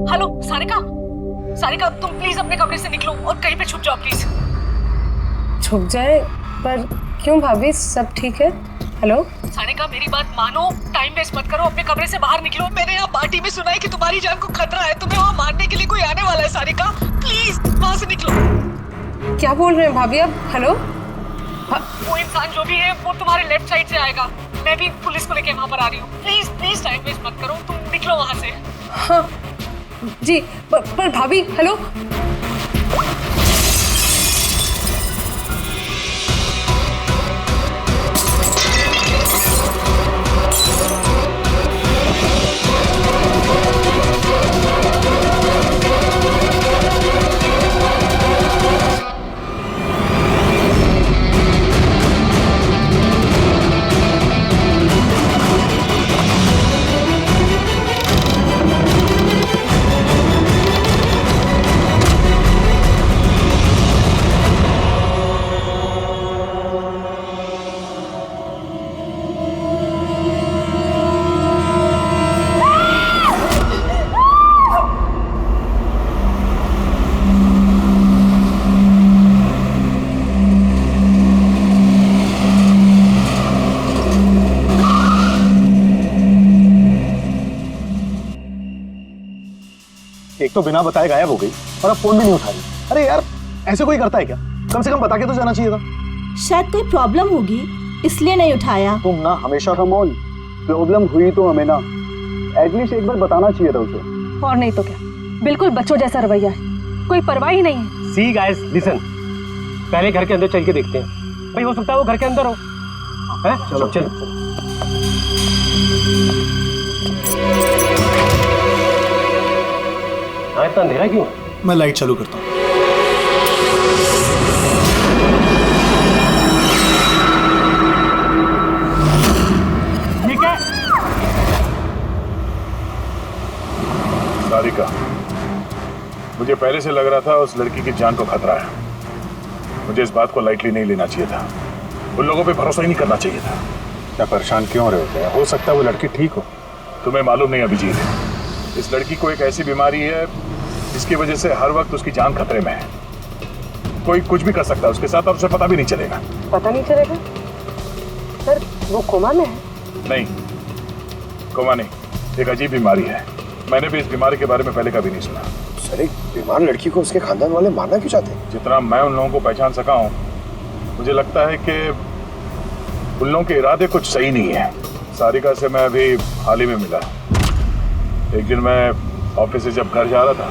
Hello Sarika, Sarika तुम please अपने कमरे से निकलो और कहीं पे छुप जाओ प्लीज। छुप जाए? पर क्यों भाभी, सब ठीक है? हेलो सारिका मेरी बात मानो, टाइम वेस्ट मत करो, अपने कमरे से बाहर निकलो। मैंने यहाँ पार्टी में सुना है कि तुम्हारी जान को खतरा है, तुम्हें वहाँ मारने के लिए कोई आने वाला है। सारिका प्लीज वहाँ से निकलो। क्या बोल रहे हैं भाभी आप? हेलो वो इंसान जो भी है वो तुम्हारे लेफ्ट साइड से आएगा। मैं भी पुलिस को लेके वहाँ पर आ रही हूँ। प्लीज प्लीज टाइम वेस्ट मत करो, तुम निकलो वहाँ से। हाँ जी, पर भाभी हेलो। एक तो बिना बताए गायब हो गई और अब फोन भी नहीं उठा रही। अरे यार, ऐसे कोई करता है क्या? कम से कम बता के तो जाना चाहिए था। शायद कोई प्रॉब्लम होगी इसलिए नहीं उठाया। तुम ना हमेशा का मौल, प्रॉब्लम हुई तो हमें ना एटलीस्ट एक बार बताना चाहिए था उसे। और नहीं तो क्या, बिल्कुल बच्चों जैसा रवैया है, कोई परवाह ही नहीं है। सी गाइस लिसन, पहले घर के अंदर चल के देखते हैं। भाई हो सकता है वो घर के अंदर हो। हैं? चलो चलो। हाँ, इतना अंधेरा क्यों? मैं लाइट चालू करता हूँ। ठीक है। सारिका, मुझे पहले से लग रहा था उस लड़की की जान को खतरा है। मुझे इस बात को लाइटली नहीं लेना चाहिए था, उन लोगों पे भरोसा ही नहीं करना चाहिए था। क्या परेशान क्यों रहे हो? हो सकता है वो लड़की ठीक हो। तुम्हें मालूम नहीं अभिजीत, इस लड़की को एक ऐसी बीमारी है जिसकी वजह से हर वक्त उसकी जान खतरे में है। कोई कुछ भी कर सकता है उसके साथ और उसे पता भी नहीं चलेगा। पता नहीं चलेगा? सर वो कोमा में है? नहीं, कोमा नहीं, एक अजीब बीमारी है। मैंने भी इस बीमारी के बारे में पहले कभी नहीं सुना। सर, एक बीमार लड़की को उसके खानदान वाले मारना क्यों चाहते हैं? जितना मैं उन लोगों को पहचान सका हूँ, मुझे लगता है कि उन लोगों के इरादे कुछ सही नहीं है। सारिका से मैं अभी हाल ही में मिला। एक दिन मैं ऑफिस से जब घर जा रहा था,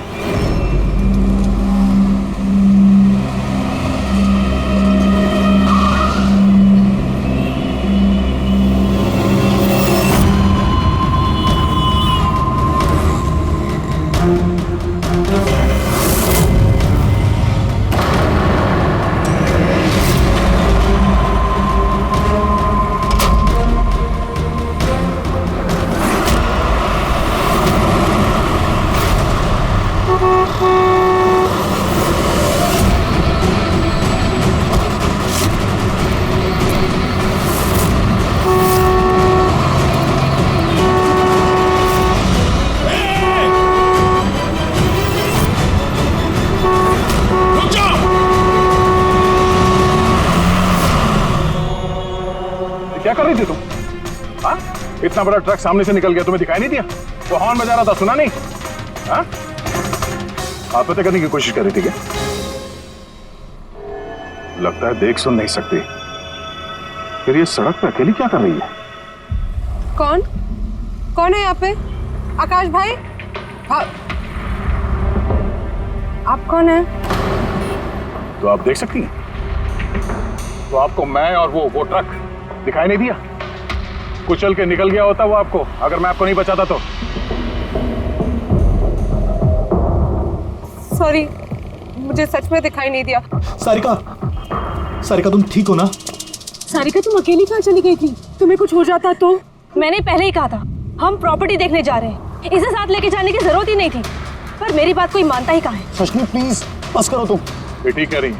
क्या कर रही थी तुम? हाँ, इतना बड़ा ट्रक सामने से निकल गया, तुम्हें दिखाई नहीं दिया? वो हॉर्न बजा रहा था, सुना नहीं? हाँ, आत्महत्या करने की कोशिश कर रही थी क्या? लगता है देख सुन नहीं सकती। फिर ये सड़क पे अकेली क्या कर रही है? कौन कौन है यहाँ पे? आकाश भाई? आप कौन है? तो आप देख सकती हैं? तो आपको मैं और वो ट्रक दिखाई नहीं दिया? कुचल के निकल गया होता वो आपको, अगर मैं आपको नहीं बचाता तो। सॉरी, मुझे सच में दिखाई नहीं दिया। सारिका, सारिका तुम ठीक हो ना? सारिका तुम अकेली कहाँ चली गई थी? तुम्हें कुछ हो जाता तो? मैंने पहले ही कहा था हम प्रॉपर्टी देखने जा रहे हैं, इसे साथ लेके जाने की जरूरत ही नहीं थी, पर मेरी बात कोई मानता ही कहाँ है। सचनी प्लीज बस करो तुम। ये ठीक कह रही है,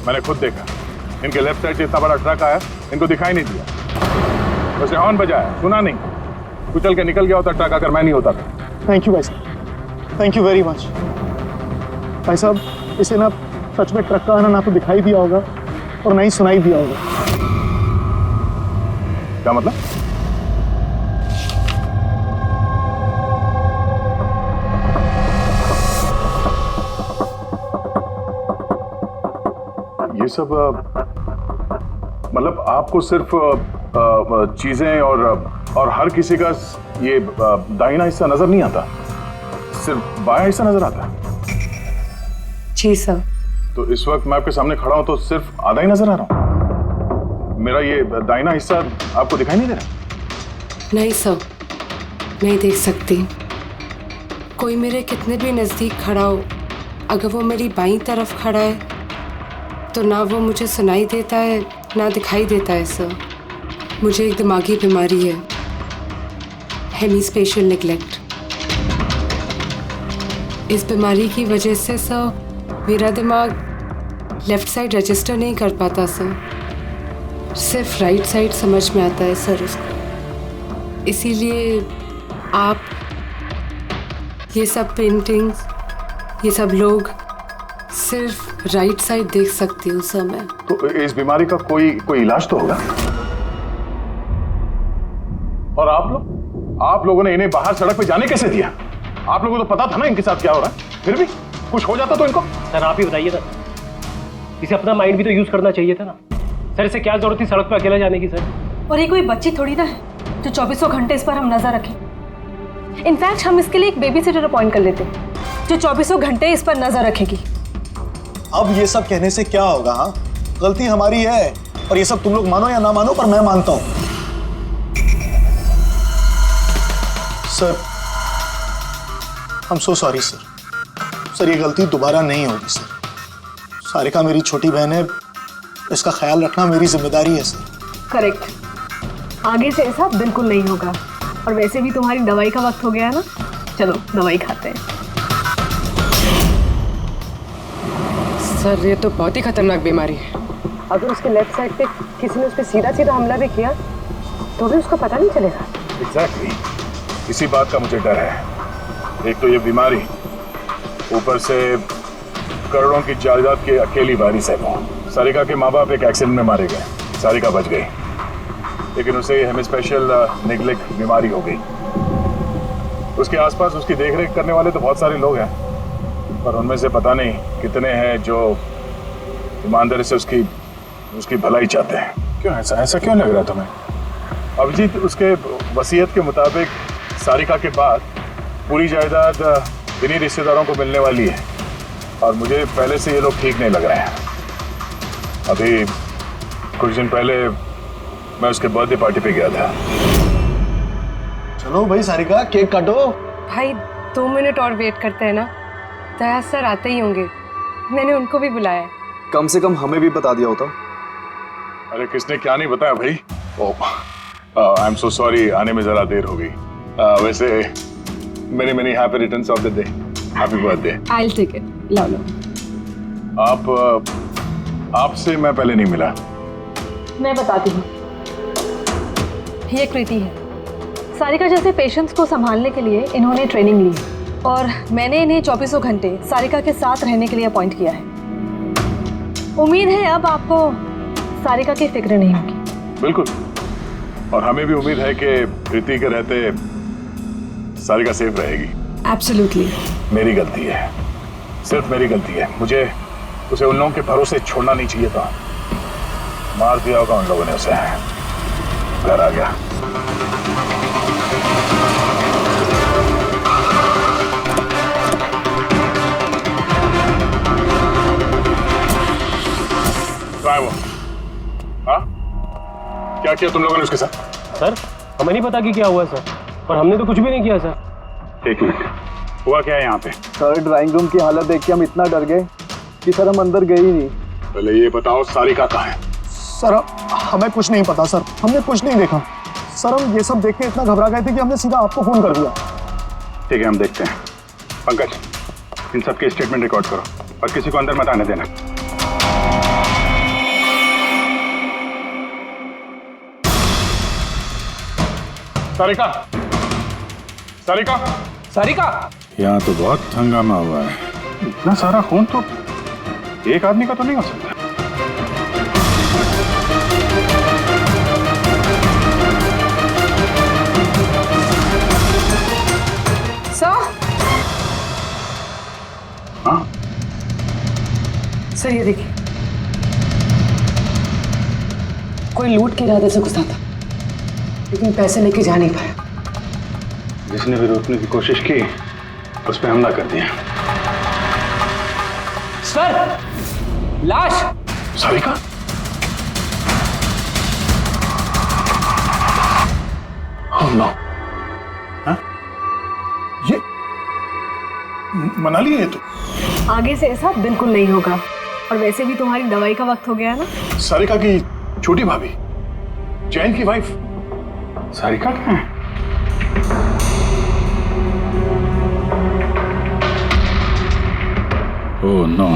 मैंने खुद देखा। इनके लेफ्ट साइड से इतना बड़ा ट्रक आया, इनको दिखाई नहीं दिया। उसने हॉर्न बजाया, सुना नहीं। कुचल के निकल गया होता ट्रक अगर मैं नहीं होता था। थैंक यू भाई साहब। Thank you very much. भाई साहब, इसे ना सच में ट्रक का आना ना तो दिखाई दिया होगा और ना ही सुनाई दिया होगा। क्या मतलब? ये सब मतलब आपको सिर्फ चीजें और हर किसी का ये दाहिना हिस्सा नजर नहीं आता, सिर्फ बायां हिस्सा नजर आता है। जी सर। तो इस वक्त मैं आपके सामने खड़ा हूं तो सिर्फ आधा ही नजर आ रहा हूं। मेरा ये दाहिना हिस्सा आपको दिखाई नहीं दे रहा? नहीं सर, नहीं देख सकती। कोई मेरे कितने भी नज़दीक खड़ा हो, अगर वो मेरी बाईं तरफ खड़ा है तो ना वो मुझे सुनाई देता है ना दिखाई देता है सर। मुझे एक दिमागी बीमारी है, हेमीस्पेशियल निग्लेक्ट। इस बीमारी की वजह से सर मेरा दिमाग लेफ़्ट साइड रजिस्टर नहीं कर पाता सर, सिर्फ राइट साइड समझ में आता है सर उसको। इसीलिए आप ये सब पेंटिंग्स, ये सब लोग सिर्फ राइट साइड देख सकती हूँ सर मैं। तो इस बीमारी का कोई इलाज तो होगा। और आप लोगों ने इन्हें बाहर सड़क पे जाने कैसे दिया? आप लोगों को तो पता था ना इनके साथ क्या हो रहा है, फिर भी कुछ हो जाता तो इनको। सर आप ही बताइए ना, इसे अपना माइंड भी तो यूज करना चाहिए था ना सर। इसे क्या जरूरत थी सड़क पे अकेला जाने की सर? और ये कोई बच्ची थोड़ी ना है जो 24 घंटे इस पर हम नजर रखें। इनफैक्ट हम इसके लिए एक बेबी सिटर अपॉइंट कर लेते जो 24 घंटे इस पर नजर रखेगी। अब ये सब कहने से क्या होगा? हाँ, गलती हमारी है और ये सब तुम लोग मानो या ना मानो पर मैं मानता हूं। Sir, I am so sorry sir. Sir, ये गलती दोबारा नहीं होगी सर। सारिका मेरी छोटी बहन है, इसका ख्याल रखना मेरी जिम्मेदारी है सर। करेक्ट, आगे से ऐसा बिल्कुल नहीं होगा। और वैसे भी तुम्हारी दवाई का वक्त हो गया है ना, चलो दवाई खाते हैं। सर ये तो बहुत ही खतरनाक बीमारी है। अगर उसके लेफ्ट साइड पे किसी ने उस पर सीधा सीधा हमला भी किया तो भी उसका पता नहीं चलेगा। एग्जैक्टली, इसी बात का मुझे डर है। एक तो ये बीमारी, ऊपर से करोड़ों की जायदाद की अकेली वारिस है वो। सारिका के माँ बाप एक एक्सीडेंट में मारे गए, सारिका बच गई, लेकिन उसे हेमीस्पेशियल निग्लेक्ट बीमारी हो गई। उसके आसपास उसकी देखरेख करने वाले तो बहुत सारे लोग हैं, पर उनमें से पता नहीं कितने हैं जो ईमानदारी से उसकी भलाई चाहते हैं। क्यों ऐसा क्यों लग रहा तुम्हें? अभिजीत, उसके वसीयत के मुताबिक सारिका के बाद पूरी जायदाद इन्हीं रिश्तेदारों को मिलने वाली है, और मुझे पहले से ये लोग ठीक नहीं लग रहे हैं। अभी कुछ दिन पहले मैं उसके बर्थडे पार्टी पे गया था। चलो भाई सारिका, केक काटो। भाई 2 मिनट और वेट करते हैं ना, दया सर आते ही होंगे। मैंने उनको भी बुलाया। कम से कम हमें भी बता दिया होता। अरे किसने क्या नहीं बताया भाई। आई एम सो सॉरी, आने में जरा देर हो गई। वैसे many happy returns of the day, happy birthday. I will take it, लो लो। आपसे मैं पहले नहीं मिला। मैं बताती हूँ, ये कृति है। सारिका जैसे पेशेंट्स को संभालने के लिए इन्होंने ट्रेनिंग ली है और मैंने इन्हें 24 घंटे सारिका के साथ रहने के लिए अपॉइंट किया है। उम्मीद है अब आपको सारिका की फिक्र नहीं होगी। बिल्कुल, और हमें भी उम्मीद है कि कृति के रहते सारिका सेफ रहेगी। एब्सोल्युटली। मेरी गलती है, सिर्फ मेरी गलती है। मुझे उसे उन लोगों के भरोसे छोड़ना नहीं चाहिए था। मार दिया होगा उन लोगों ने उसे। घर आ गया। क्या है वो? हाँ? क्या किया तुम लोगों ने उसके साथ? सर हमें नहीं पता कि क्या हुआ सर, और हमने तो कुछ भी नहीं किया सर। एक मिनट, हुआ क्या है यहाँ पे? सर ड्राइंग रूम की हालत देख के हम इतना डर गए कि सर हम अंदर गए ही नहीं। पहले ये बताओ सारिका कहाँ है? सर, हमें कुछ नहीं पता सर, हमने कुछ नहीं देखा सर। हम ये सब देख के इतना घबरा गए थे कि हमने सीधा आपको फोन कर दिया। ठीक है, हम देखते हैं। पंकज, इन सबके स्टेटमेंट रिकॉर्ड करो और किसी को अंदर मत आने देना। सारिका, सारिका, सारिका, यहाँ तो बहुत हंगामा हुआ है। इतना सारा खून तो एक आदमी का तो नहीं हो सकता। हाँ सर ये देखिए, कोई लूट के इरादे से घुसा था, लेकिन पैसे लेके जा नहीं पाया। जिसने भी रोकने की कोशिश की उस पर हमला कर दिया। सर लाश। सारिका? Oh no! हाँ? ये मनाली है तो? आगे से ऐसा बिल्कुल नहीं होगा, और वैसे भी तुम्हारी दवाई का वक्त हो गया है ना। सारिका की छोटी भाभी, जैन की वाइफ। सारिका कहाँ है? Oh no!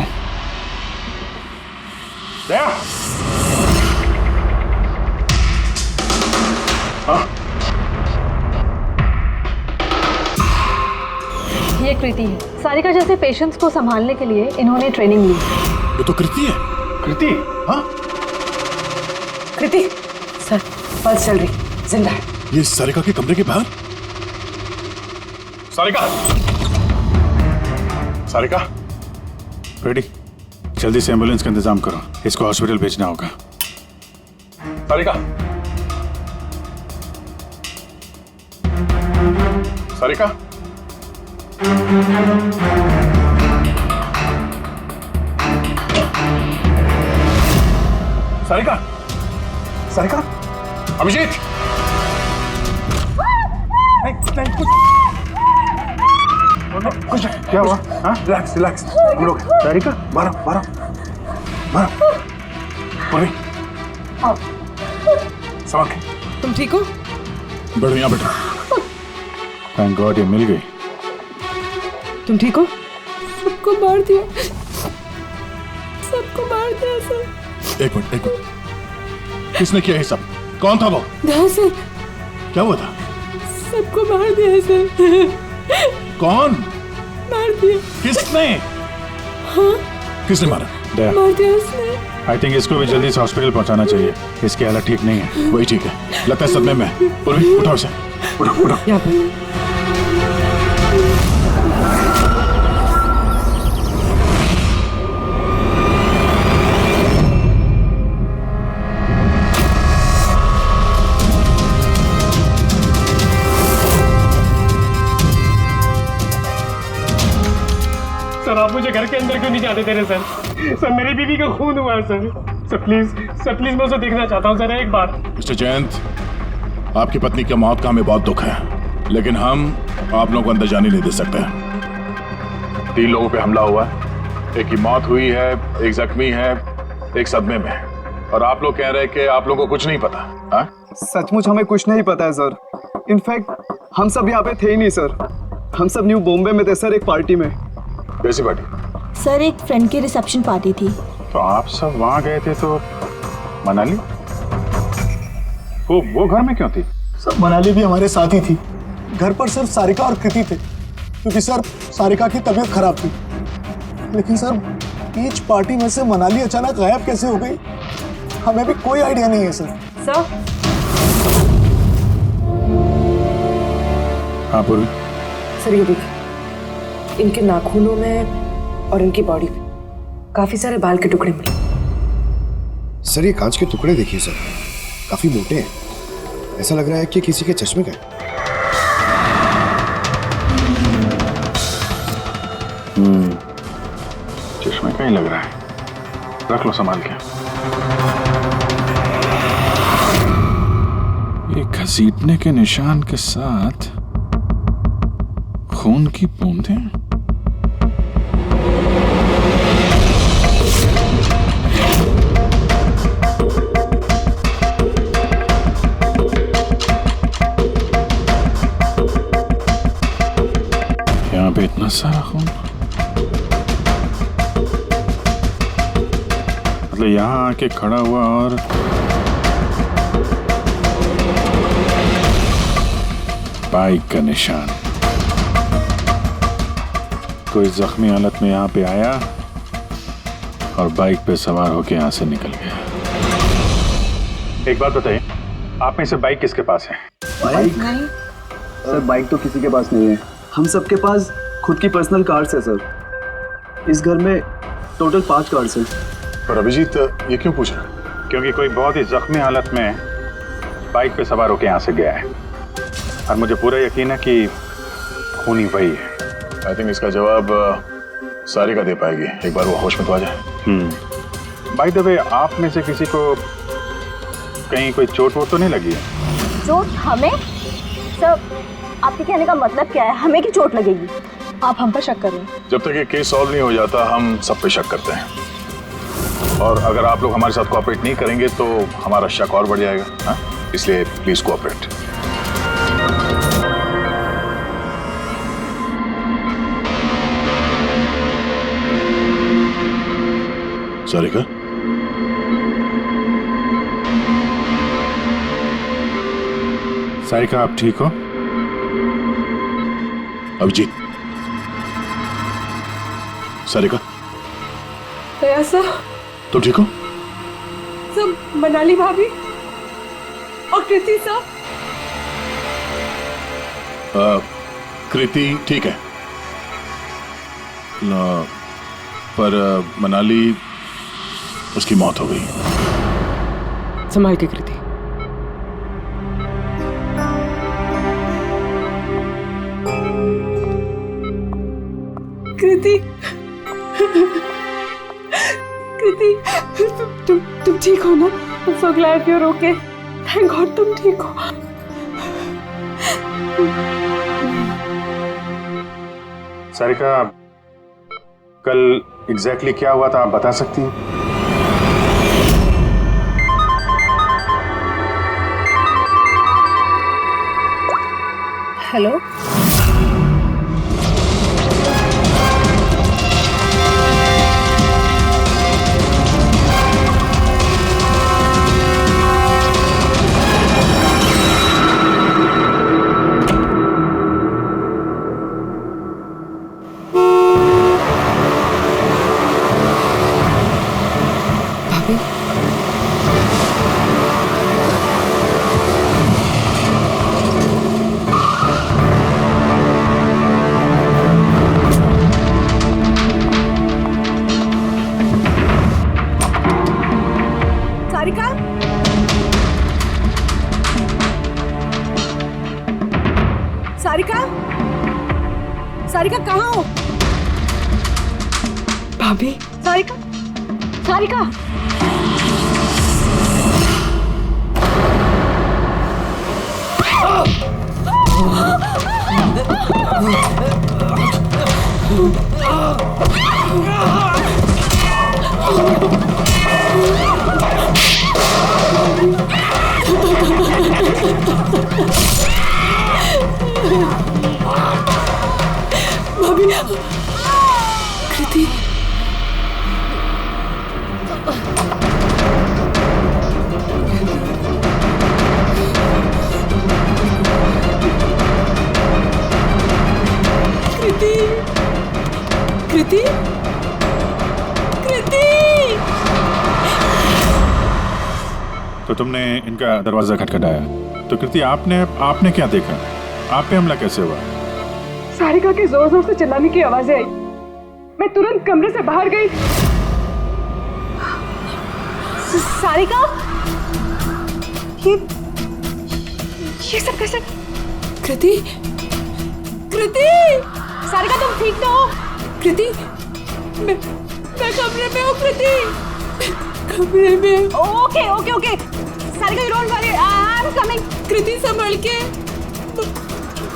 दया! हाँ? ये कृति है। सारिका जैसे पेशेंट्स को संभालने के लिए इन्होंने ट्रेनिंग ली। ये तो कृति है। कृति? हाँ? कृति सर, पल्स चल रही, जिंदा है। ये सारिका के कमरे के बाहर? सारिका! सारिका! रेडी, जल्दी से एम्बुलेंस का इंतजाम करो, इसको हॉस्पिटल भेजना होगा। सारिका! सारिका! सारिका! सारिका! अभिजीत! नहीं, कुछ क्या हुआ? हाँ? रिलैक्स हम लोग। सारिका बारह पूर्वी संभाल के। तुम ठीक हो? बैठो यहाँ बैठो। थैंक गॉड ये मिल गई। तुम ठीक हो? सबको मार दिया, सबको मार दिया सर। एक मिनट, किसने किया ये सब? कौन था वो? सर क्या हुआ था? सबको मार दिया सर। कौन मार दिया? किसने? हाँ किसने मारा? दया, मार दिया उसने। आई थिंक इसको भी जल्दी से हॉस्पिटल पहुंचाना चाहिए। इसकी हालत ठीक नहीं है। वही ठीक है, लगता है सदमे में। पूर्वी उठाओ इसे, उठाओ। यहाँ पर सर आप मुझे घर के अंदर क्यों नहीं जाने दे रहे सर मेरी बीवी का खून हुआ है सर प्लीज मैं उसे देखना चाहता हूँ सर एक बार। मिस्टर जयंत, आपकी पत्नी की मौत का हमें बहुत दुख है, लेकिन हम आप लोगों को अंदर जाने नहीं दे सकते। 3 लोगों पे हमला हुआ है, एक की मौत हुई है, एक जख्मी है, एक सदमे में, और आप लोग कह रहे हैं कि आप लोगों को कुछ नहीं पता। हाँ? सचमुच हमें कुछ नहीं पता है सर। इनफैक्ट हम सब यहाँ पे थे ही नहीं सर। हम सब न्यू बॉम्बे में थे सर, एक पार्टी में। कैसी पार्टी? सर एक फ्रेंड की रिसेप्शन पार्टी थी। तो आप सब वहां गए थे तो मनाली वो घर में क्यों थी? सर मनाली भी हमारे साथ ही थी। घर पर सिर्फ सारिका और कृति थे, क्योंकि सर सारिका की तबीयत खराब थी। लेकिन सर बीच पार्टी में से मनाली अचानक गायब कैसे हो गई, हमें भी कोई आइडिया नहीं है सर। सर हाँ पूर्वी। सर ये देखिए, इनके नाखूनों में और इनकी बॉडी पे काफी सारे बाल के टुकड़े मिले। सर ये कांच के टुकड़े देखिए सर, काफी मोटे हैं। ऐसा लग रहा है कि किसी के चश्मे का है। चश्मे का ही लग रहा है। रख लो संभाल के। ये घसीटने के निशान के साथ खून की बूंदें। यहाँ पे इतना सारा खून, मतलब यहाँ आके खड़ा हुआ और बाइक का निशान। कोई जख्मी हालत में यहाँ पे आया और बाइक पे सवार होके यहाँ से निकल गया। एक बात बताइए, आप में से बाइक किसके पास है? बाइक नहीं सर, बाइक तो किसी के पास नहीं है। हम सबके पास खुद की पर्सनल कार्स है सर। इस घर में टोटल 5 कार्स हैं। पर अभिजीत ये क्यों पूछ रहा? क्योंकि कोई बहुत ही जख्मी हालत में बाइक पे सवार होके यहाँ से गया है और मुझे पूरा यकीन है कि खूनी वही है। आई थिंक इसका जवाब सारिका दे पाएगी, एक बार वो होश में तो आ जाए। बाय द वे, आप में से किसी को कहीं कोई चोट वोट तो नहीं लगी है? चोट हमें? सर, आपके कहने का मतलब क्या है? हमें की चोट लगेगी? आप हम पर शक कर रहे हैं? जब तक ये केस सॉल्व नहीं हो जाता हम सब पे शक करते हैं, और अगर आप लोग हमारे साथ कोऑपरेट नहीं करेंगे तो हमारा शक और बढ़ जाएगा। हाँ, इसलिए प्लीज कोऑपरेट। सारिका, सारिका आप ठीक हो? अभिजीत, सारिका दया सर, तुम ठीक हो? सब मनाली भाभी और कृति सर। कृति ठीक है, पर मनाली, उसकी मौत हो गई। संभाल के कृति। कृति, कृति, तुम ठीक हो ना? I'm so glad you're okay. Thank God तुम ठीक हो। सारिका, कल एग्जैक्टली क्या हुआ था आप बता सकती हैं? हेलो, सारिका? सारिका? सारिका कहाँ हो? भाभी, सारिका? सारिका? भाभी, कृति, कृति, कृति, कृति। तो तुमने इनका दरवाजा खटखटाया, तो कृति आपने क्या देखा? आप पे हमला कैसे हुआ? सारिका के जोर जोर से चिल्लाने की आवाजें आई। मैं तुरंत कमरे से बाहर गई। सारिका? ये सब कैसे? कृति, कृति, सारिका तुम ठीक तो हो? कृति, मैं कमरे में हूँ। कृति, कमरे में। Okay okay okay, Sarika you don't worry, I am coming. Kriti संभल के,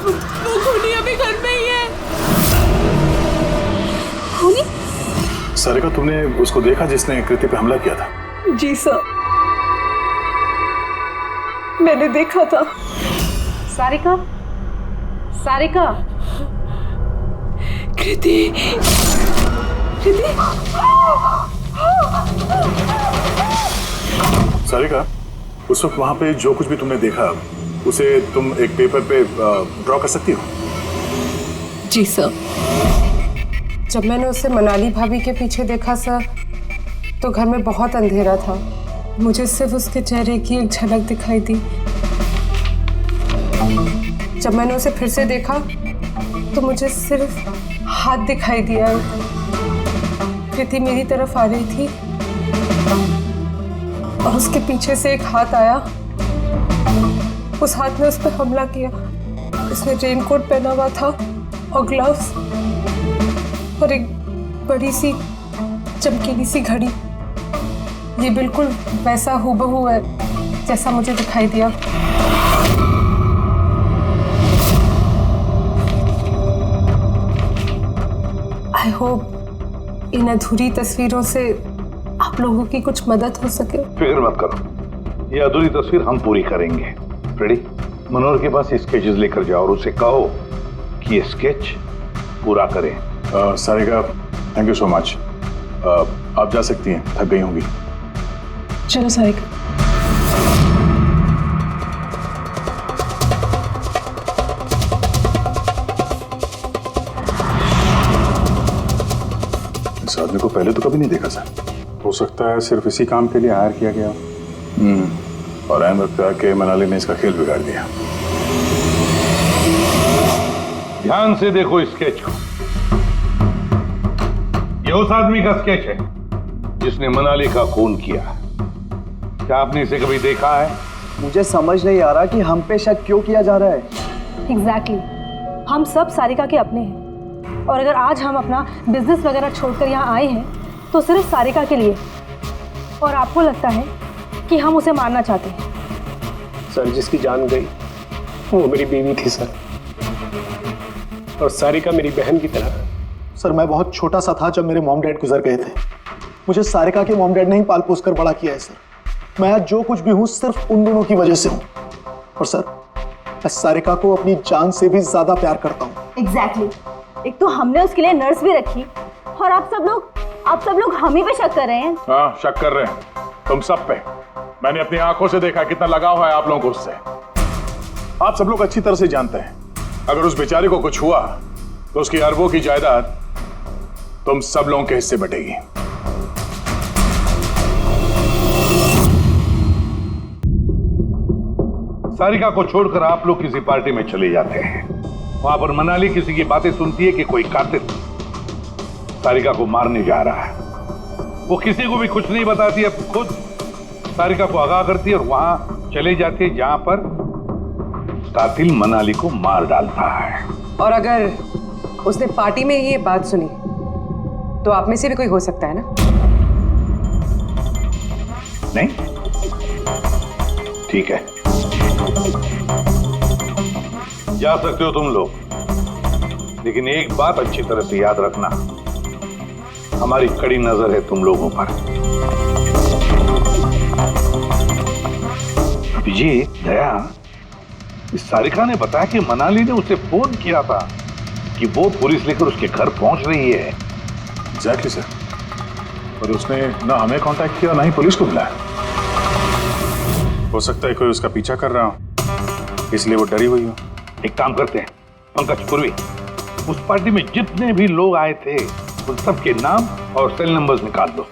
वो खूनी अभी घर में ही है। खूनी? सारिका, तुमने उसको देखा जिसने कृति पे हमला किया था? जी सर, मैंने देखा था। सारिका, सारिका, कृति, कृति। सारिका, उस वक्त वहां पे जो कुछ भी तुमने देखा उसे तुम एक पेपर पे ड्रॉ कर सकती हो? जी सर। जब मैंने उसे मनाली भाभी के पीछे देखा सर, तो घर में बहुत अंधेरा था। मुझे सिर्फ उसके चेहरे की एक झलक दिखाई दी। जब मैंने उसे फिर से देखा तो मुझे सिर्फ हाथ दिखाई दिया। कृति मेरी तरफ आ रही थी और उसके पीछे से एक हाथ आया। उस हाथ ने उस पर हमला किया। उसने रेनकोट पहना हुआ था और ग्लव्स और एक बड़ी सी चमकीली सी घड़ी। ये बिल्कुल वैसा हूबहू है जैसा मुझे दिखाई दिया। आई होप इन अधूरी तस्वीरों से आप लोगों की कुछ मदद हो सके। फिक्र मत करो, ये अधूरी तस्वीर हम पूरी करेंगे। फ्रेडी, मनोहर के पास स्केचेस लेकर जाओ और उसे कहो कि ये स्केच पूरा करें। Sarika, thank you so much. आप जा सकती हैं, थक गई होंगी। चलो सारिका। इस आदमी को पहले तो कभी नहीं देखा सर। हो सकता है सिर्फ इसी काम के लिए हायर किया गया। और ऐन वक्त आके मनाली ने इसका खेल बिगाड़ दिया। ध्यान से देखो इस स्केच को। ये उस आदमी का स्केच है जिसने मनाली का खून किया। क्या आपने इसे कभी देखा है? मुझे समझ नहीं आ रहा कि हम पे शक क्यों किया जा रहा है। एग्जैक्टली, हम सब सारिका के अपने हैं और अगर आज हम अपना बिजनेस वगैरह छोड़कर यहाँ आए हैं तो सिर्फ सारिका के लिए। और आपको लगता है कि हम उसे मारना चाहते हैं? सर, जिसकी जान गई वो मेरी बीवी थी सर, और सारिका मेरी बहन की तरह। सर, मैं बहुत छोटा सा था जब मेरे मॉम डैड गुजर गए थे। मुझे सारिका के मॉम डैड ने ही पाल पोस कर बड़ा किया है सर। मैं आज जो कुछ भी हूँ सिर्फ उन दोनों की वजह से हूँ। और सर, मैं सारिका को अपनी जान से भी ज्यादा प्यार करता हूँ। एग्जैक्टली। एक तो हमने उसके लिए नर्स भी रखी और आप सब लोग हम ही पे शक कर रहे हैं। हाँ, शक कर रहे हैं तुम सब पे। मैंने अपनी आंखों से देखा कितना लगाव है आप लोगों को उससे। आप सब लोग अच्छी तरह से जानते हैं अगर उस बेचारे को कुछ हुआ तो उसकी अरबों की जायदाद तुम सब लोगों के हिस्से बटेगी। सारिका को छोड़कर आप लोग किसी पार्टी में चले जाते हैं। वहां पर मनाली किसी की बातें सुनती है कि कोई कातिल सारिका को मारने जा रहा है। वो किसी को भी कुछ नहीं बताती, अब खुद सारिका को आगाह करती है और वहां चले जाती है जहां पर कातिल मनाली को मार डालता है। और अगर उसने पार्टी में ये बात सुनी तो आप में से भी कोई हो सकता है ना? नहीं? ठीक है, जा सकते हो तुम लोग, लेकिन एक बात अच्छी तरह से याद रखना, हमारी कड़ी नजर है तुम लोगों पर। अभिजीत, दया, इस सारिका ने बताया कि मनाली ने उसे फोन किया था कि वो पुलिस लेकर उसके घर पहुंच रही है। एग्जैक्टली सर, पर उसने ना हमें कांटेक्ट किया ना ही पुलिस को बुलाया। हो सकता है कोई उसका पीछा कर रहा हो, इसलिए वो डरी हुई हो। एक काम करते हैं पंकज, पूर्वी, उस पार्टी में जितने भी लोग आए थे उन सबके नाम और सेल नंबर्स निकाल दो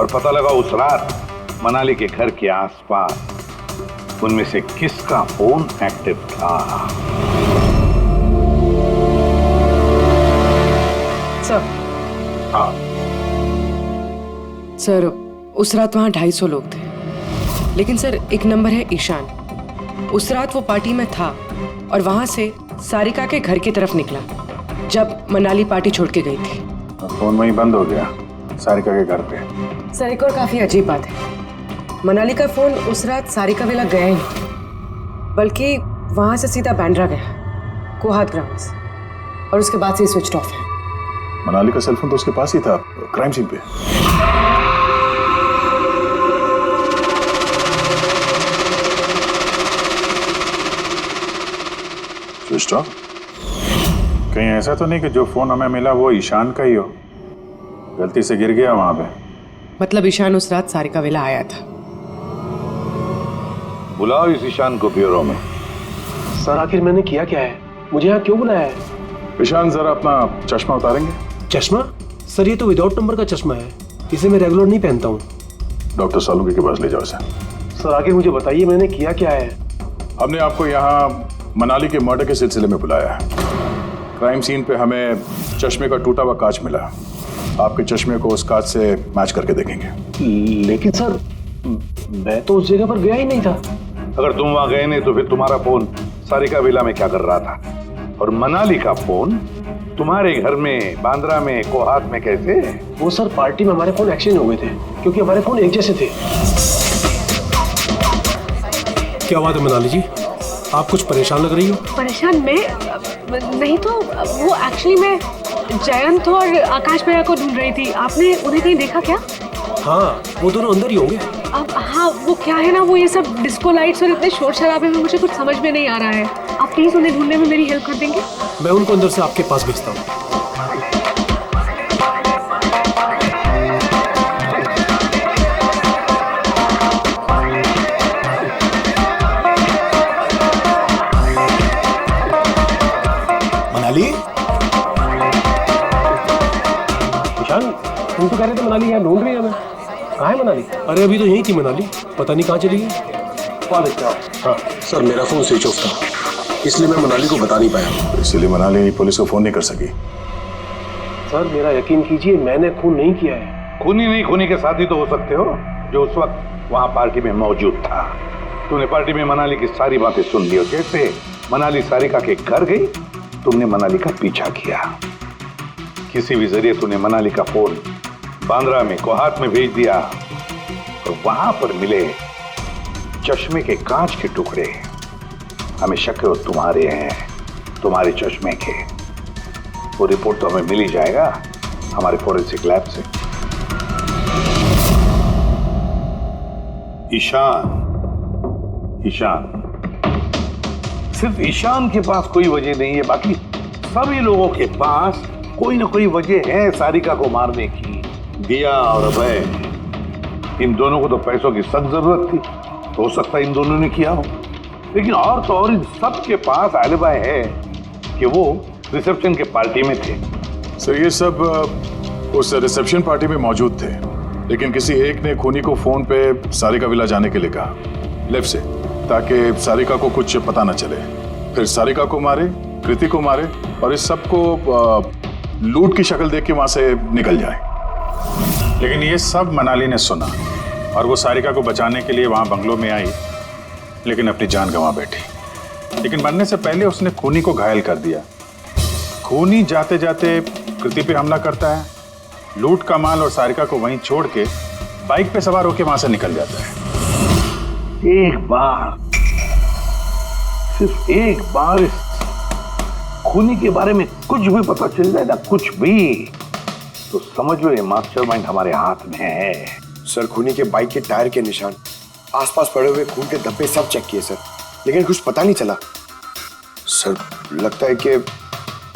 और पता लगा उस रात मनाली के घर के आसपास उनमें से किसका फोन एक्टिव था। सर। हाँ सर, उस रात वहाँ 250 लोग थे, लेकिन सर एक नंबर है ईशान। उस रात वो पार्टी में था और वहाँ से सारिका के घर की तरफ निकला जब मनाली पार्टी छोड़ के गई थी। फोन वहीं बंद हो गया सारिका के घर पे। सर, एक और काफी अजीब बात है, मनाली का फोन उस रात सारिका विला गया ही नहीं, बल्कि वहाँ से सीधा बांद्रा गया, कोहात ग्राउंड्स, और उसके बाद से स्विच ऑफ है। मनाली का सेल फोन तो उसके पास ही था क्राइम सीन पे। Switch off? कहीं ऐसा तो नहीं कि जो फोन हमें मिला वो ईशान का ही हो, गलती से गिर गया वहां पे? मतलब ईशान उस रात सारिका विला आया था। बुलाओ इस ईशान को ब्यूरो में। सर, आखिर मैंने किया क्या है? मुझे यहाँ क्यों बुलाया है? ईशान, जरा अपना चश्मा उतारेंगे? चश्मा? सर ये तो विदाउट नंबर का चश्मा है, इसे मैं रेगुलर नहीं पहनता हूँ। डॉक्टर सालुंके के पास ले जाओ इसे। सर आगे मुझे बताइए मैंने किया क्या है? हमने आपको यहाँ मनाली के मर्डर के सिलसिले में बुलाया है। क्राइम सीन पे हमें चश्मे का टूटा हुआ कांच मिला। आपके चश्मे को उस कांच से मैच करके देखेंगे। लेकिन सर मैं तो उस जगह पर गया ही नहीं था। अगर तुम वहां गए नहीं तो फिर तुम्हारा फोन सारिका विला में क्या कर रहा था? और मनाली का फोन तुम्हारे घर में, बांद्रा में, कोहात में कैसे? वो सर पार्टी में हमारे फोन एक्सचेंज हो गए थे क्योंकि हमारे फोन एक जैसे थे। क्या बात है मनाली जी, आप कुछ परेशान लग रही हो? परेशान नहीं तो वो एक्चुअली मैं जयंत और आकाश भैया को ढूंढ रही थी। आपने उन्हें कहीं देखा क्या? हाँ वो दोनों अंदर ही होंगे। अब हाँ वो क्या है ना, वो ये सब डिस्को लाइट्स और इतने शोर शराबे में मुझे कुछ समझ में नहीं आ रहा है। आप प्लीज उन्हें ढूंढने में मेरी हेल्प कर देंगे? मैं उनको अंदर से आपके पास भेजता हूँ। मनाली, ईशान तुम तो कह रहे थे मनाली यहाँ ढूंढ रही है हमें। कहाँ है मनाली? अरे अभी तो यहीं थी मनाली, पता नहीं कहाँ चली गई। हाँ सर, मेरा फोन स्विच ऑफ था इसलिए मैं मनाली को बता नहीं पाया। इसलिए मनाली पुलिस को फोन नहीं कर सकी। सर मेरा यकीन कीजिए मैंने खून नहीं किया है। खूनी नहीं, खूनी के साथी तो हो सकते हो जो उस वक्त वहां पार्टी में मौजूद था। तूने पार्टी में मनाली की सारी बातें सुन ली और जैसे मनाली सारिका के घर गई तुमने मनाली का पीछा किया। किसी भी जरिए तूने मनाली का फोन बांद्रा में, कोहात में भेज दिया और वहां पर मिले चश्मे के कांच के टुकड़े हमें शक है वो तुम्हारे हैं, तुम्हारे चश्मे के। वो रिपोर्ट तो हमें मिल ही जाएगा हमारे फोरेंसिक लैब से। ईशान सिर्फ ईशान के पास कोई वजह नहीं है, बाकी सभी लोगों के पास कोई ना कोई वजह है सारिका को मारने की। दिया और अभय, इन दोनों को तो पैसों की सख्त जरूरत थी, तो हो सकता है इन दोनों ने किया हो। लेकिन और तो और इन सब के पास एलिबाई है कि वो रिसेप्शन के पार्टी में थे। सर ये सब उस रिसेप्शन पार्टी में मौजूद थे, लेकिन किसी एक ने खूनी को फोन पे सारिका विला जाने के लिए कहा लेफ्ट से, ताकि सारिका को कुछ पता न चले। फिर सारिका को मारे, कृति को मारे और इस सब को लूट की शक्ल देख के वहां से निकल जाए। लेकिन ये सब मनाली ने सुना और वो सारिका को बचाने के लिए वहां बंगलों में आई, लेकिन अपनी जान गंवा बैठी। लेकिन मरने से पहले उसने खूनी को घायल कर दिया। खूनी जाते जाते कृति पे हमला करता है, लूट का माल और सारिका को वहीं छोड़ के बाइक पे सवार होकर वहां से निकल जाता है। एक बार, सिर्फ एक बार इस खूनी के बारे में कुछ भी पता चल जाए ना, कुछ भी, तो समझ लो ये मास्टरमाइंड हमारे हाथ में है। सर खूनी के बाइक के टायर के निशान, आसपास पड़े हुए खून के धब्बे सब चेक किए सर, लेकिन कुछ पता नहीं चला। सर लगता है कि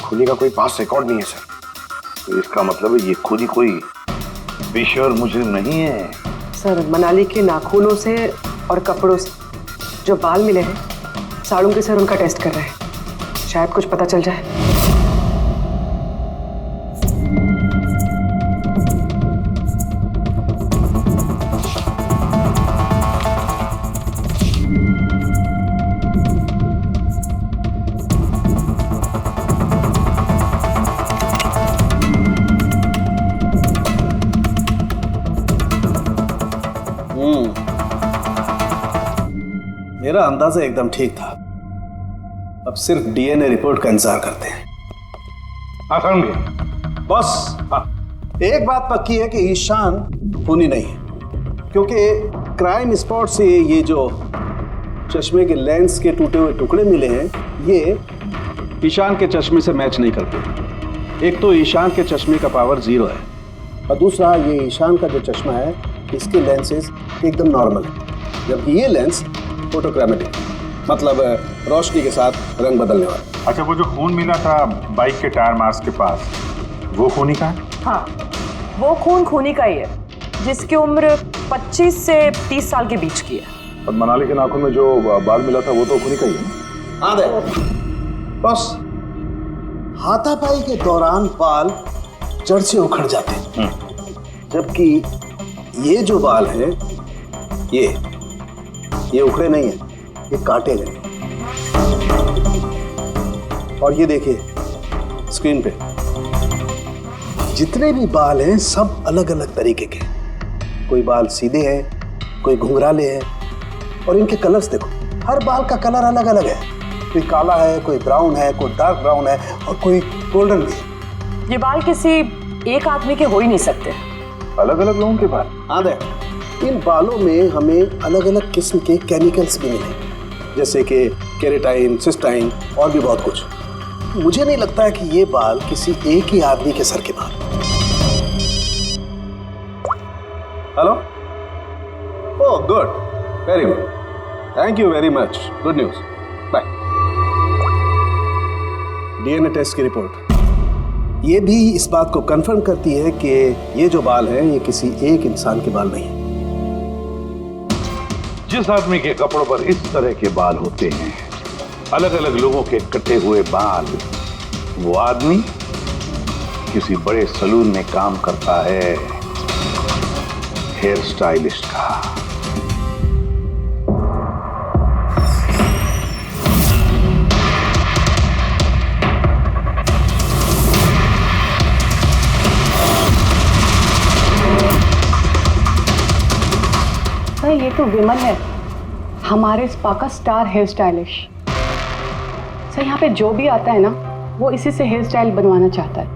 खूनी का कोई पास रिकॉर्ड नहीं है सर। तो इसका मतलब है ये खूनी कोई पेशेवर मुजरिम नहीं है। सर मनाली के नाखूनों से और कपड़ों से जो बाल मिले हैं, सालुंके सर उनका टेस्ट कर रहे हैं, शायद कुछ पता चल जाए। मेरा अंदाजा एकदम ठीक था। अब सिर्फ डीएनए रिपोर्ट का इंतजार करते हैं। हाँ समझ बॉस, एक बात पक्की है कि ईशान खूनी नहीं है, क्योंकि क्राइम स्पॉट से ये जो चश्मे के लेंस के टूटे हुए टुकड़े मिले हैं, ये ईशान के चश्मे से मैच नहीं करते। एक तो ईशान के चश्मे का पावर 0 है और दूसरा ये ईशान का जो चश्मा है इसके लेंसेज एकदम नॉर्मल है, जबकि ये लेंस फोटोक्रोमेटिक, मतलब रोशनी के साथ रंग बदलने वाला। अच्छा, वो जो खून मिला था बाइक के टायर मार्क्स के पास, वो खूनी का है? हाँ, वो खून खूनी का ही है, जिसकी उम्र 25 से 30 साल के बीच की है। और मनाली के नाखून में जो बाल मिला था वो तो खूनी का ही है। हाँ दे बस, हाथापाई के दौरान बाल जड़ से उखड़ जाते हैं, जबकि ये जो बाल है ये उखड़े नहीं है, ये काटे गए। और ये देखिए स्क्रीन पे जितने भी बाल हैं सब अलग अलग तरीके के, कोई बाल सीधे हैं, कोई घुंघराले हैं, और इनके कलर्स देखो, हर बाल का कलर अलग अलग है, कोई काला है, कोई ब्राउन है, कोई डार्क ब्राउन है और कोई गोल्डन भी है। ये बाल किसी एक आदमी के हो ही नहीं सकते। अलग अलग लोगों के बाल? हाँ देख, इन बालों में हमें अलग अलग किस्म के केमिकल्स भी मिले, जैसे कि केराटिन, सिस्टाइन और भी बहुत कुछ। मुझे नहीं लगता है कि ये बाल किसी एक ही आदमी के सर के बाल। Hello? Oh good, very good, thank you very much, good news, bye. DNA test की रिपोर्ट ये भी इस बात को कंफर्म करती है कि ये जो बाल हैं ये किसी एक इंसान के बाल नहीं है। जिस आदमी के कपड़ों पर इस तरह के बाल होते हैं, अलग अलग लोगों के कटे हुए बाल, वो आदमी किसी बड़े सलून में काम करता है, हेयर स्टाइलिस्ट का। सर ये तो विमल है, हमारे स्पा का स्टार हेयर स्टाइलिस्ट। सर यहाँ पे जो भी आता है ना वो इसी से हेयर स्टाइल बनवाना चाहता है,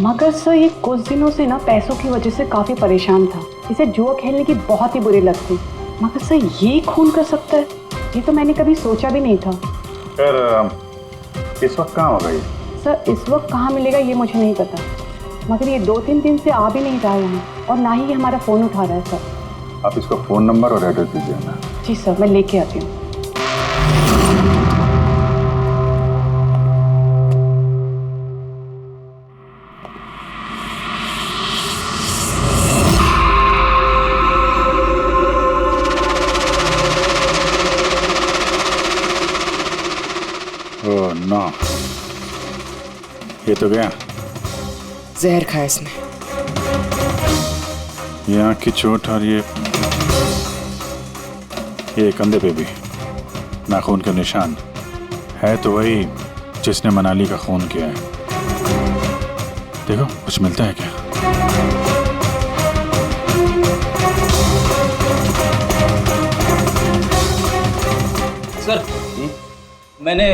मगर सर ये कुछ दिनों से ना पैसों की वजह से काफ़ी परेशान था। इसे जुआ खेलने की बहुत ही बुरी लत थी, मगर सर ये खून कर सकता है, ये तो मैंने कभी सोचा भी नहीं था। फिर इस वक्त कहाँ होगा ये? सर इस वक्त कहाँ मिलेगा ये मुझे नहीं पता, मगर ये 2-3 दिन से आ भी नहीं रहा है यहाँ, और ना ही ये हमारा फ़ोन उठा रहा है। सर आप इसको फ़ोन नंबर और एड्रेस दीजिए ना। जी सर, मैं लेके आती हूँ। ओह नो, ये तो गया। जहर खाया इसने। ये आँख की चोट और ये कंधे पे भी नाखून के निशान है, तो वही जिसने मनाली का खून किया है। देखो कुछ मिलता है क्या? सर मैंने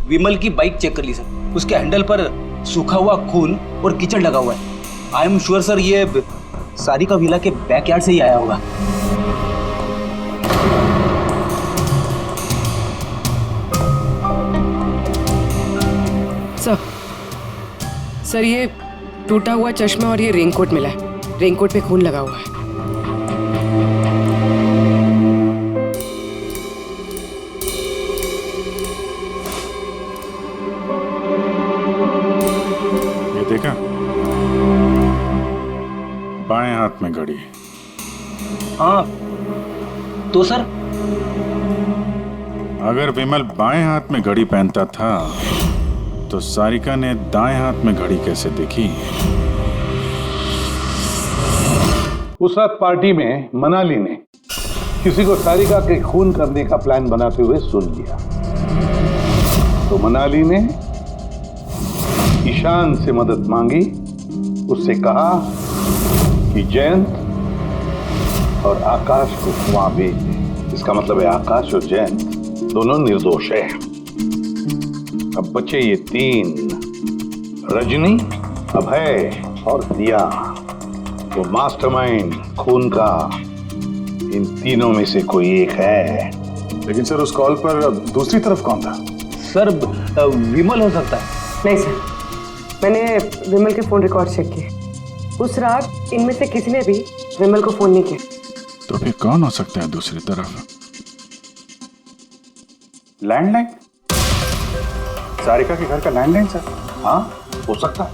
विमल की बाइक चेक कर ली सर, उसके हैंडल पर सूखा हुआ खून और कीचड़ लगा हुआ है। आई एम श्योर सर ये सारिका विला के बैकयार्ड से ही आया होगा। सर ये टूटा हुआ चश्मा और ये रेनकोट मिला है, रेनकोट पे खून लगा हुआ है। ये देखा, बाएं हाथ में घड़ी। हाँ तो सर अगर विमल बाएं हाथ में घड़ी पहनता था तो सारिका ने दाएं हाथ में घड़ी कैसे देखी? उस रात पार्टी में मनाली ने किसी को सारिका के खून करने का प्लान बनाते हुए सुन लिया, तो मनाली ने ईशान से मदद मांगी, उससे कहा कि जयंत और आकाश को वहां भेज दे। इसका मतलब है आकाश और जयंत दोनों निर्दोष है। अब बचे ये 3, रजनी, अभय और दिया। वो मास्टरमाइंड खून का इन तीनों में से कोई एक है। लेकिन सर उस कॉल पर दूसरी तरफ कौन था? सर विमल हो सकता है। नहीं सर, मैंने विमल के फोन रिकॉर्ड चेक किए, उस रात इनमें से किसी ने भी विमल को फोन नहीं किया। तो फिर कौन हो सकता है दूसरी तरफ? लैंडलाइन? सारिका के घर का लैंडलाइन सर? हाँ हो सकता है।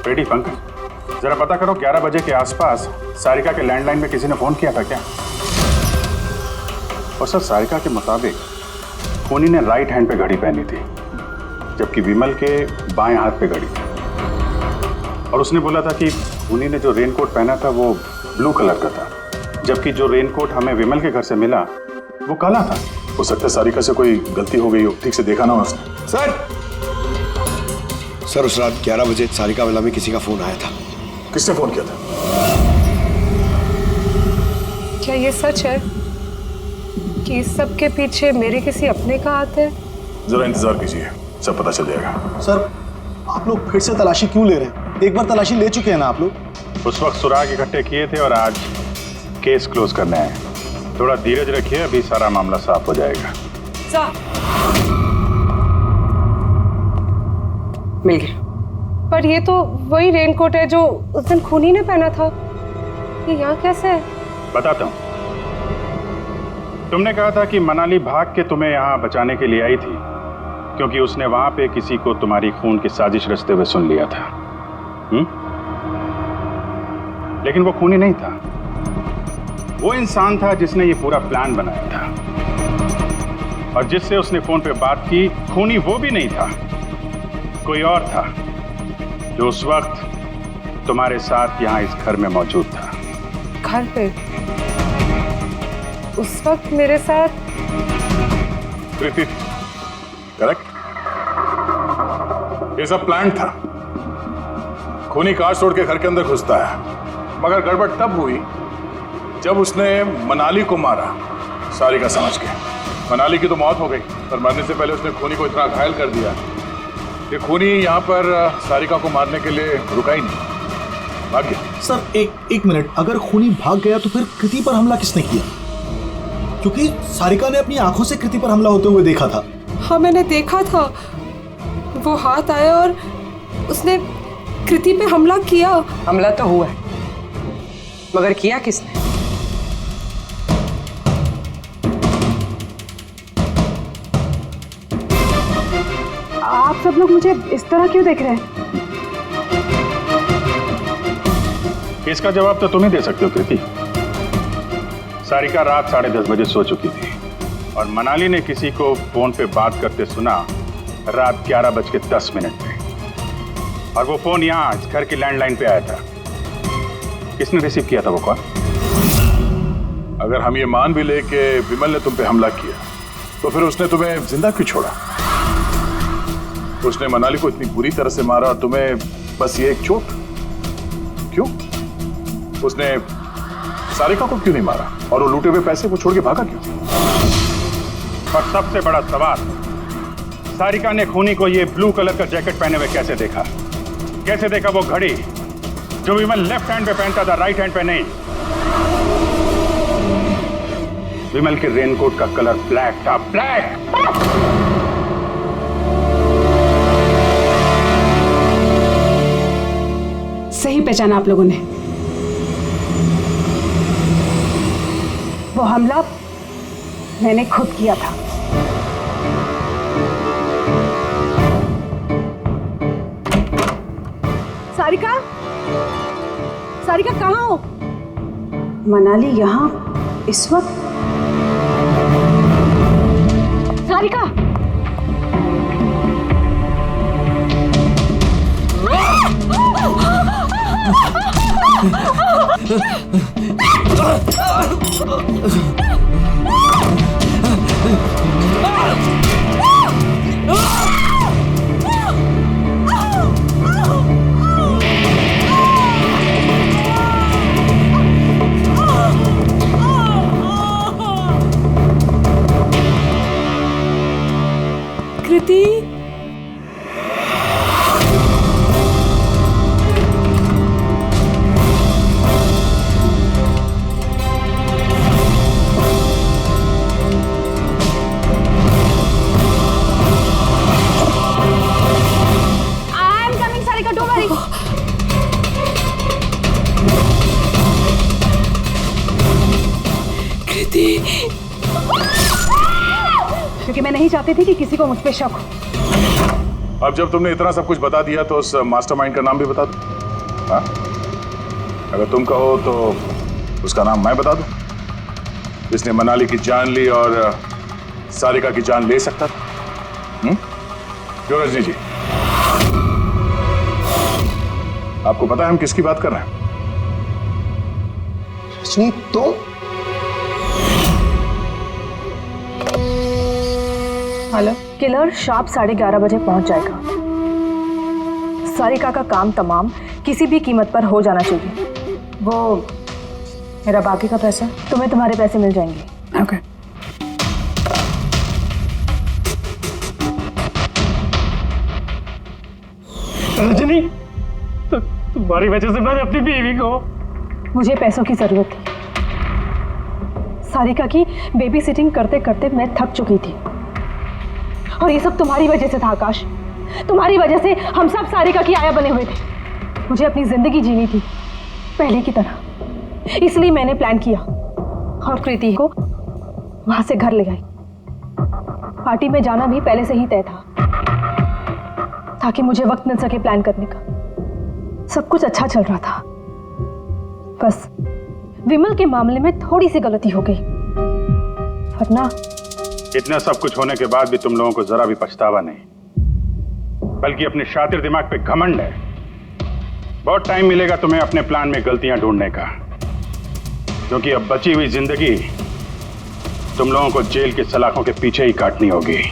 रेडी पंकज, जरा पता करो 11 बजे के आसपास सारिका के लैंडलाइन में किसी ने फोन किया था क्या? और सर सारिका के मुताबिक खूनी ने राइट हैंड पे घड़ी पहनी थी, जबकि विमल के बाएं हाथ पे घड़ी थी। और उसने बोला था कि खूनी ने जो रेनकोट पहना था वो ब्लू कलर का था, जबकि जो रेनकोट हमें विमल के घर से मिला वो काला था। हो सकता है सारिका से कोई गलती हो गई हो, ठीक से देखा ना उसने। सर उस रात 11 बजे सारिका विला में किसी का फोन आया था। किसने फोन किया था? क्या ये सच है कि इस सब के पीछे मेरे किसी अपने का हाथ है? जरा इंतजार कीजिए, सब पता चल जाएगा। सर आप लोग फिर से तलाशी क्यों ले रहे हैं? एक बार तलाशी ले चुके हैं ना आप लोग। उस वक्त सुराग इकट्ठे किए थे और आज केस क्लोज करना है। थोड़ा धीरज रखिए, अभी सारा मामला साफ हो जाएगा। मिल गया। पर ये तो वही रेनकोट है जो उस दिन खूनी ने पहना था। ये यहाँ कैसे है? बताता हूँ। तुमने कहा था कि मनाली भाग के तुम्हें यहाँ बचाने के लिए आई थी, क्योंकि उसने वहां पे किसी को तुम्हारी खून की साजिश रचते हुए सुन लिया था। लेकिन वो खूनी नहीं था, वो इंसान था जिसने ये पूरा प्लान बनाया था। और जिससे उसने फोन पे बात की, खूनी वो भी नहीं था, कोई और था जो उस वक्त तुम्हारे साथ यहाँ इस घर में मौजूद था। घर पे? उस वक्त मेरे साथ? प्रीति, करेक्ट। ये सब प्लान था। खूनी कार छोड़ के घर के अंदर घुसता है, मगर गड़बड़ तब हुई जब उसने मनाली को मारा, सारिका समझ के। मनाली की तो मौत हो गई, पर मरने से पहले उसने खूनी को इतना घायल कर दिया कि खूनी यहाँ पर सारिका को मारने के लिए रुका ही नहीं, भाग गया। सर एक मिनट, अगर खूनी भाग गया तो फिर कृति पर हमला किसने किया? क्योंकि सारिका ने अपनी आंखों से कृति पर हमला होते हुए देखा था। हाँ, मैंने देखा था। वो हाथ आया और उसने कृति पे हमला किया। हमला तो हुआ है, मगर किया किसने? आप सब लोग मुझे इस तरह क्यों देख रहे हैं? इसका जवाब तो तुम ही दे सकते हो कृति। सारिका रात 10:30 बजे सो चुकी थी और मनाली ने किसी को फोन पे बात करते सुना रात 11:10 पे, और वो फोन यहाँ इस घर की लैंडलाइन पे आया था। किसने रिसीव किया था वो कॉल? अगर हम ये मान भी ले कि विमल ने तुम पे हमला किया, तो फिर उसने तुम्हें जिंदा क्यों छोड़ा? उसने मनाली को इतनी बुरी तरह से मारा और तुम्हें बस ये एक चोट? क्यों? उसने सारिका को क्यों नहीं मारा? और वो लूटे हुए पैसे वो छोड़ के भागा क्यों? और सबसे बड़ा सवाल, सारिका ने खूनी को ये ब्लू कलर का जैकेट पहने हुए कैसे देखा? कैसे देखा वो घड़ी जो विमल लेफ्ट हैंड पे पहनता था, राइट हैंड पे नहीं? विमल के रेनकोट का कलर ब्लैक था, ब्लैक। सही पहचाना आप लोगों ने। वो हमला मैंने खुद किया था। सारिका, सारिका कहाँ हो? मनाली यहाँ इस वक्त? सारिका, कृति, क्योंकि मैं नहीं चाहती थी कि किसी को मुझ पे शक हो। अब जब तुमने इतना सब कुछ बता दिया तो उस मास्टरमाइंड का नाम भी बता दो। हाँ? अगर तुम कहो तो उसका नाम मैं बता दूं, जिसने मनाली की जान ली और सारिका की जान ले सकता था। क्यों रजनी जी? आपको पता है हम किसकी बात कर रहे हैं? रजनी तुम? हेलो। किलर शार्प 11:30 बजे पहुंच जाएगा। सारिका का काम तमाम किसी भी कीमत पर हो जाना चाहिए। वो मेरा बाकी का पैसा, तुम्हें तुम्हारे पैसे मिल जाएंगे। ओके। रजनी, तो तुम्हारी वजह से मैंने अपनी बीवी को। मुझे पैसों की जरूरत थी। सारिका की बेबी सिटिंग करते करते मैं थक चुकी थी, और ये सब तुम्हारी वजह से था आकाश। तुम्हारी वजह से हम सब सारिका की आया बने हुए थे। मुझे अपनी जिंदगी जीनी थी पहले की तरह, इसलिए मैंने प्लान किया और कृति को वहां से घर ले आई। पार्टी में जाना भी पहले से ही तय था ताकि मुझे वक्त मिल सके प्लान करने का। सब कुछ अच्छा चल रहा था, बस विमल के मामले में थोड़ी सी गलती हो गई, वरना इतना सब कुछ होने के बाद भी तुम लोगों को जरा भी पछतावा नहीं, बल्कि अपने शातिर दिमाग पे घमंड है। बहुत टाइम मिलेगा तुम्हें अपने प्लान में गलतियां ढूंढने का, क्योंकि अब बची हुई जिंदगी तुम लोगों को जेल की सलाखों के पीछे ही काटनी होगी।